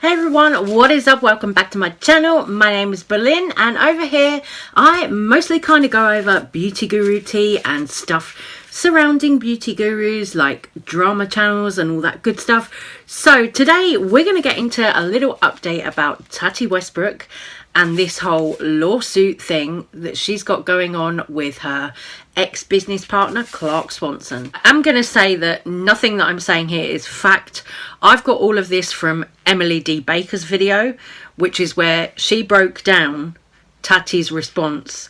Hey everyone, what is up? Welcome back to my channel. My name is Berlin, and over here I mostly kind of go over beauty guru tea and stuff surrounding beauty gurus like drama channels and all that good stuff. So today we're going to get into a little update about Tati Westbrook and this whole lawsuit thing that she's got going on with her ex-business partner Clark Swanson. I'm going to say that nothing that I'm saying here is fact. I've got all of this from Emily D. Baker's video, which is where she broke down Tati's response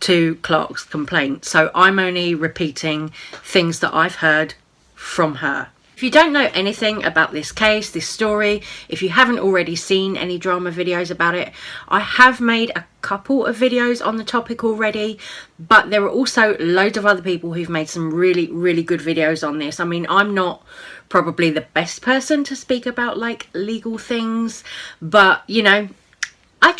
to Clark's complaint. So I'm only repeating things that I've heard from her. If you don't know anything about this case, this story, if you haven't already seen any drama videos about it, I have made a couple of videos on the topic already, but there are also loads of other people who've made some really good videos on this. I mean, I'm not probably the best person to speak about like legal things, but you know, I'm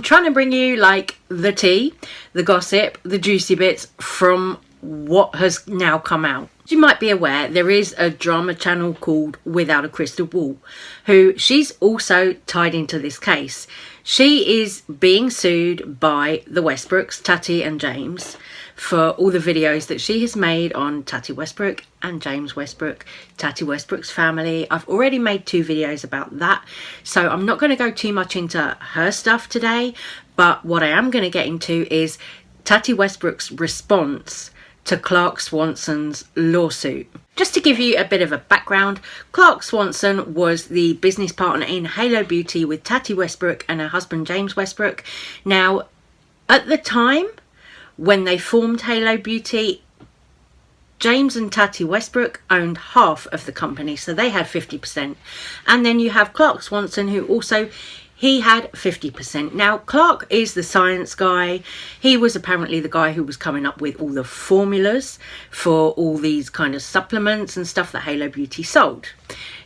trying to bring you like the tea, the gossip, the juicy bits from what has now come out. As you might be aware, there is a drama channel called Without a Crystal Ball, who she's also tied into this case. She is being sued by the Westbrooks, Tati and James, for all the videos that she has made on Tati Westbrook and James Westbrook, Tati Westbrook's family. I've already made 2 videos about that, so I'm not going to go too much into her stuff today, but what I am going to get into is Tati Westbrook's response to Clark Swanson's lawsuit. Just to give you a bit of a background, Clark Swanson was the business partner in Halo Beauty with Tati Westbrook and her husband James Westbrook. Now, at the time when they formed Halo Beauty, James and Tati Westbrook owned half of the company, so they had 50%. And then you have Clark Swanson, who also he had 50%. Now, Clark is the science guy. He was apparently the guy who was coming up with all the formulas for all these kind of supplements and stuff that Halo Beauty sold.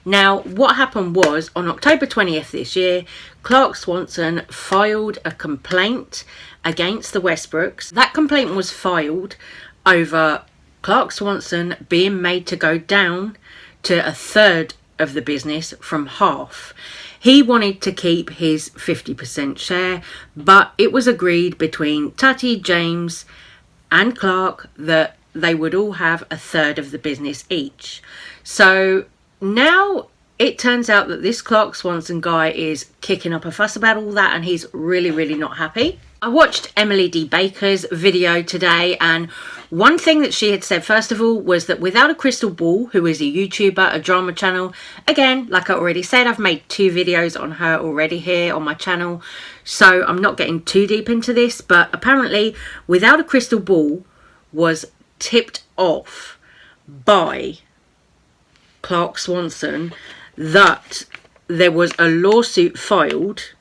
Now, what happened was on October 20th this year, Clark Swanson filed a complaint against the Westbrooks. That complaint was filed over Clark Swanson being made to go down to 1/3 of the business from half. He wanted to keep his 50% share, but it was agreed between Tati, James and Clark that they would all have 1/3 of the business each. So now it turns out that this Clark Swanson guy is kicking up a fuss about all that, and he's really not happy. I watched Emily D. Baker's video today, and one thing that she had said first of all was that Without a Crystal Ball, who is a YouTuber, a drama channel, again, like I already said, I've made 2 videos on her already here on my channel, so I'm not getting too deep into this, but apparently Without a Crystal Ball was tipped off by Clark Swanson that there was a lawsuit filed.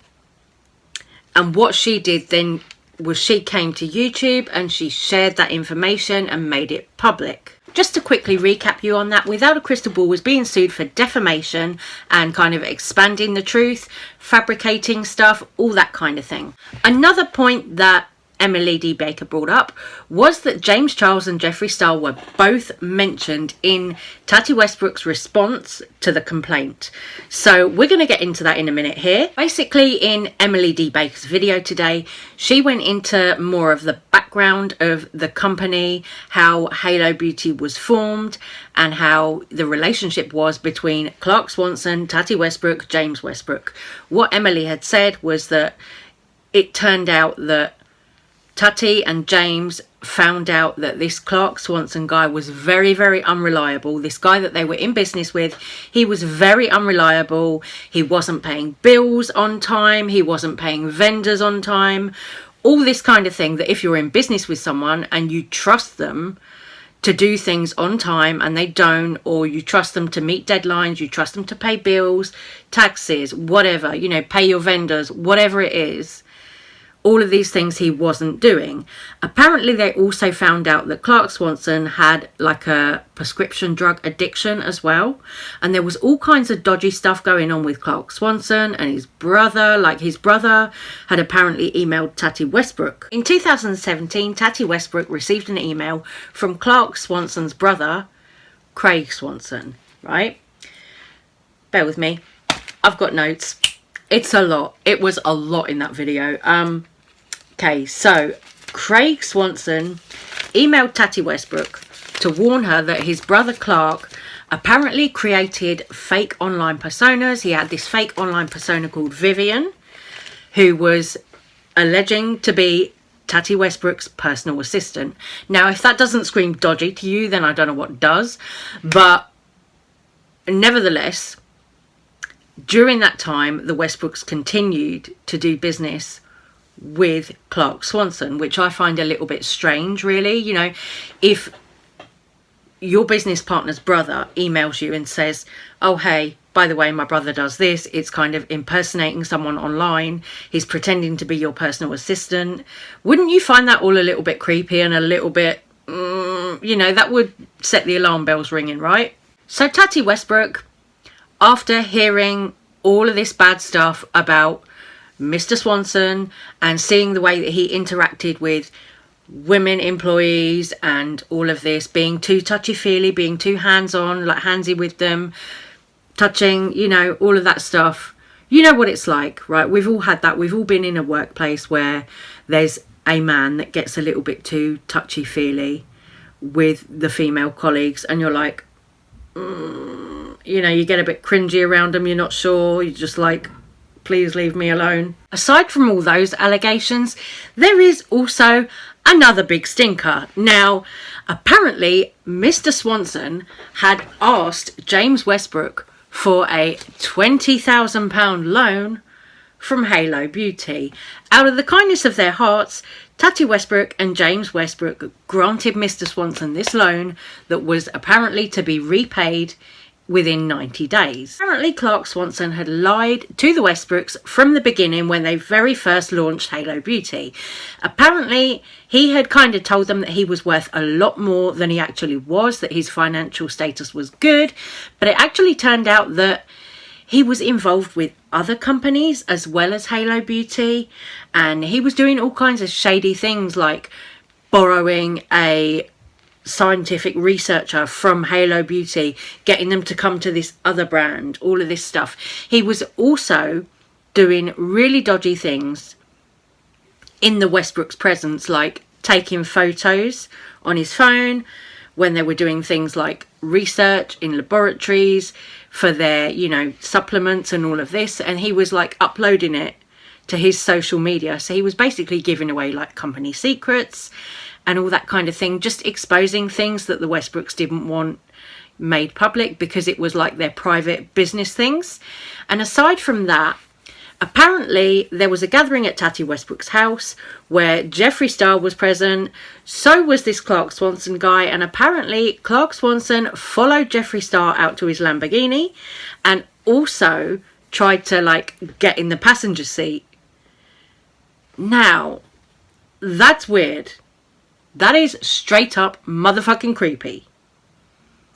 And what she did then was she came to YouTube and she shared that information and made it public. Just to quickly recap you on that, Without a Crystal Ball was being sued for defamation and kind of expanding the truth, fabricating stuff, all that kind of thing. Another point that Emily D. Baker brought up was that James Charles and Jeffree Star were both mentioned in Tati Westbrook's response to the complaint. So we're going to get into that in a minute here. Basically, in Emily D. Baker's video today, she went into more of the background of the company, how Halo Beauty was formed, and how the relationship was between Clark Swanson, Tati Westbrook, James Westbrook. What Emily had said was that it turned out that Tati and James found out that this Clark Swanson guy was very unreliable. This guy that they were in business with, he was very unreliable. He wasn't paying bills on time. He wasn't paying vendors on time. All this kind of thing that if you're in business with someone and you trust them to do things on time and they don't, or you trust them to meet deadlines, you trust them to pay bills, taxes, whatever, you know, pay your vendors, whatever it is, all of these things he wasn't doing. Apparently they also found out that Clark Swanson had like a prescription drug addiction as well, and there was all kinds of dodgy stuff going on with Clark Swanson and his brother. Like, his brother had apparently emailed Tati Westbrook. In 2017, Tati Westbrook received an email from Clark Swanson's brother, Craig Swanson, right? Bear with me, I've got notes. It's a lot. It was a lot in that video. Okay, so Craig Swanson emailed Tati Westbrook to warn her that his brother Clark apparently created fake online personas. He had this fake online persona called Vivian, who was alleging to be Tati Westbrook's personal assistant. Now, if that doesn't scream dodgy to you, then I don't know what does. But nevertheless, during that time, the Westbrooks continued to do business with Clark Swanson, which I find a little bit strange, really. You know, if your business partner's brother emails you and says, oh, hey, by the way, my brother does this, it's kind of impersonating someone online, he's pretending to be your personal assistant, wouldn't you find that all a little bit creepy and a little bit, you know, that would set the alarm bells ringing, right? So Tati Westbrook, after hearing all of this bad stuff about Mr. Swanson and seeing the way that he interacted with women employees and all of this, being too touchy-feely, being too hands-on, like handsy with them, touching, you know, all of that stuff. You know what it's like, right? We've all had that. We've all been in a workplace where there's a man that gets a little bit too touchy-feely with the female colleagues, and you're like, you know, you get a bit cringy around them, you're not sure, you're just like, please leave me alone. Aside from all those allegations, there is also another big stinker. Now, apparently, Mr. Swanson had asked James Westbrook for a £20,000 loan from Halo Beauty. Out of the kindness of their hearts, Tati Westbrook and James Westbrook granted Mr. Swanson this loan that was apparently to be repaid within 90 days. Apparently Clark Swanson had lied to the Westbrooks from the beginning when they very first launched Halo Beauty. Apparently he had kind of told them that he was worth a lot more than he actually was, that his financial status was good, but it actually turned out that he was involved with other companies as well as Halo Beauty, and he was doing all kinds of shady things like borrowing a scientific researcher from Halo Beauty, getting them to come to this other brand, all of this stuff. He was also doing really dodgy things in the Westbrooks' presence, like taking photos on his phone when they were doing things like research in laboratories for their, you know, supplements and all of this, and he was like uploading it to his social media. So he was basically giving away like company secrets and all that kind of thing, just exposing things that the Westbrooks didn't want made public because it was like their private business things. And aside from that, apparently there was a gathering at Tati Westbrook's house where Jeffree Star was present, so was this Clark Swanson guy, and apparently Clark Swanson followed Jeffree Star out to his Lamborghini and also tried to like get in the passenger seat. Now, that's weird. That is straight up motherfucking creepy.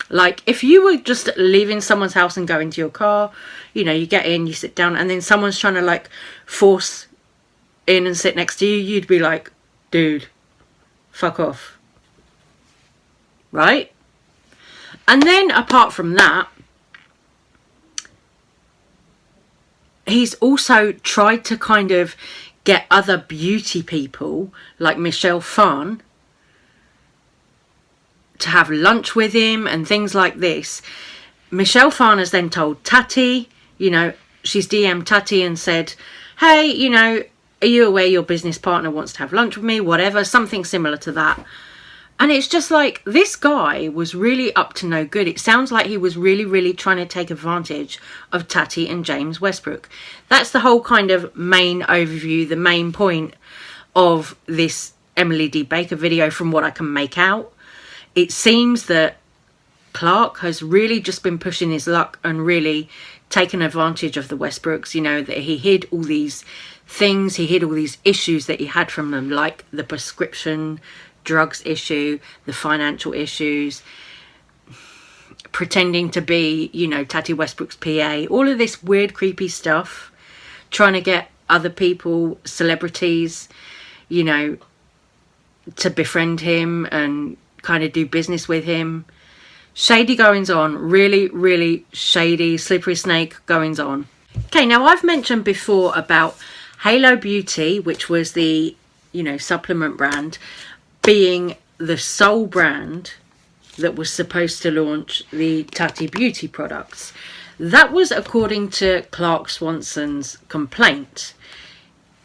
Like, if you were just leaving someone's house and going to your car, you know, you get in, you sit down, and then someone's trying to, like, force in and sit next to you, you'd be like, dude, fuck off. Right? And then, apart from that, he's also tried to kind of get other beauty people, like Michelle Phan, to have lunch with him and things like this. Michelle Phan has then told Tati, you know, she's DM'd Tati and said, hey, you know, are you aware your business partner wants to have lunch with me? Whatever, something similar to that. And it's just like, this guy was really up to no good. It sounds like he was really, really trying to take advantage of Tati and James Westbrook. That's the whole kind of main overview, the main point of this Emily D. Baker video from what I can make out. It seems that Clark has really just been pushing his luck and really taken advantage of the Westbrooks, you know, that he hid all these things, he hid all these issues that he had from them, like the prescription drugs issue, the financial issues, pretending to be, you know, Tati Westbrook's PA, all of this weird, creepy stuff, trying to get other people, celebrities, you know, to befriend him and kind of do business with him. Shady goings on, really, really shady, slippery snake goings on. Okay, now I've mentioned before about Halo Beauty, which was the, supplement brand, being the sole brand that was supposed to launch the Tati Beauty products. That was according to Clark Swanson's complaint.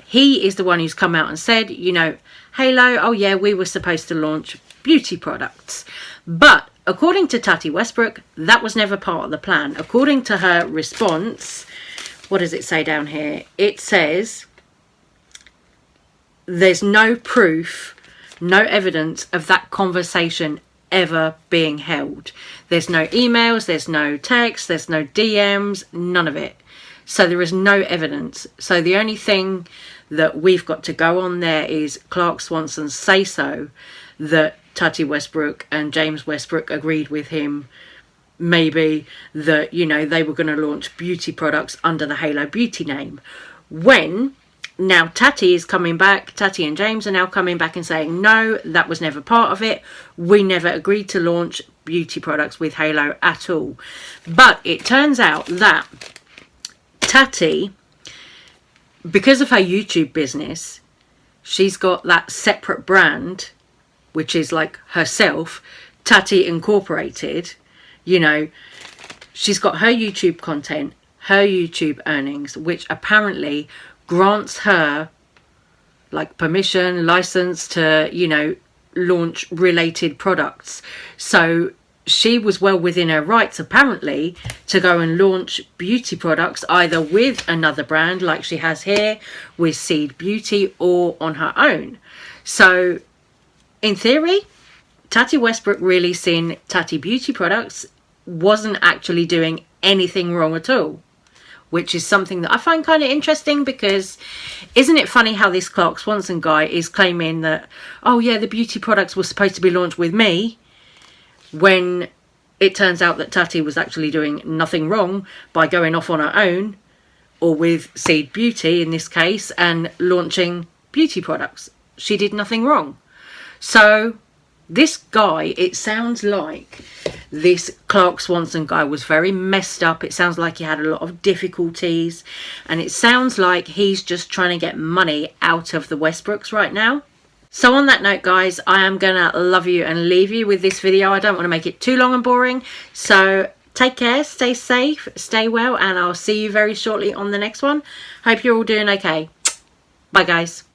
He is the one who's come out and said, Halo, oh yeah, we were supposed to launch beauty products. But according to Tati Westbrook, that was never part of the plan. According to her response, what does it say down here? It says there's no proof, no evidence of that conversation ever being held. There's no emails, there's no texts, there's no DMs, none of it. So there is no evidence. So the only thing that we've got to go on there is Clark Swanson's say-so that Tati Westbrook and James Westbrook agreed with him, maybe, that, they were going to launch beauty products under the Halo Beauty name. When now Tati is coming back, Tati and James are now coming back and saying, no, that was never part of it. We never agreed to launch beauty products with Halo at all. But it turns out that Tati, because of her YouTube business, she's got that separate brand, which is like herself, Tati Incorporated. She's got her YouTube content, her YouTube earnings, which apparently grants her like permission, license to, launch related products. So she was well within her rights, apparently, to go and launch beauty products either with another brand like she has here with Seed Beauty, or on her own. So in theory, Tati Westbrook releasing Tati Beauty products wasn't actually doing anything wrong at all, which is something that I find kind of interesting, because isn't it funny how this Clark Swanson guy is claiming that, oh yeah, the beauty products were supposed to be launched with me, when it turns out that Tati was actually doing nothing wrong by going off on her own, or with Seed Beauty in this case, and launching beauty products. She did nothing wrong. So this guy, it sounds like this Clark Swanson guy was very messed up. It sounds like he had a lot of difficulties, and it sounds like he's just trying to get money out of the Westbrooks right now. So on that note, guys, I am gonna love you and leave you with this video. I don't want to make it too long and boring, so take care, stay safe, stay well, and I'll see you very shortly on the next one. Hope you're all doing okay. Bye, guys.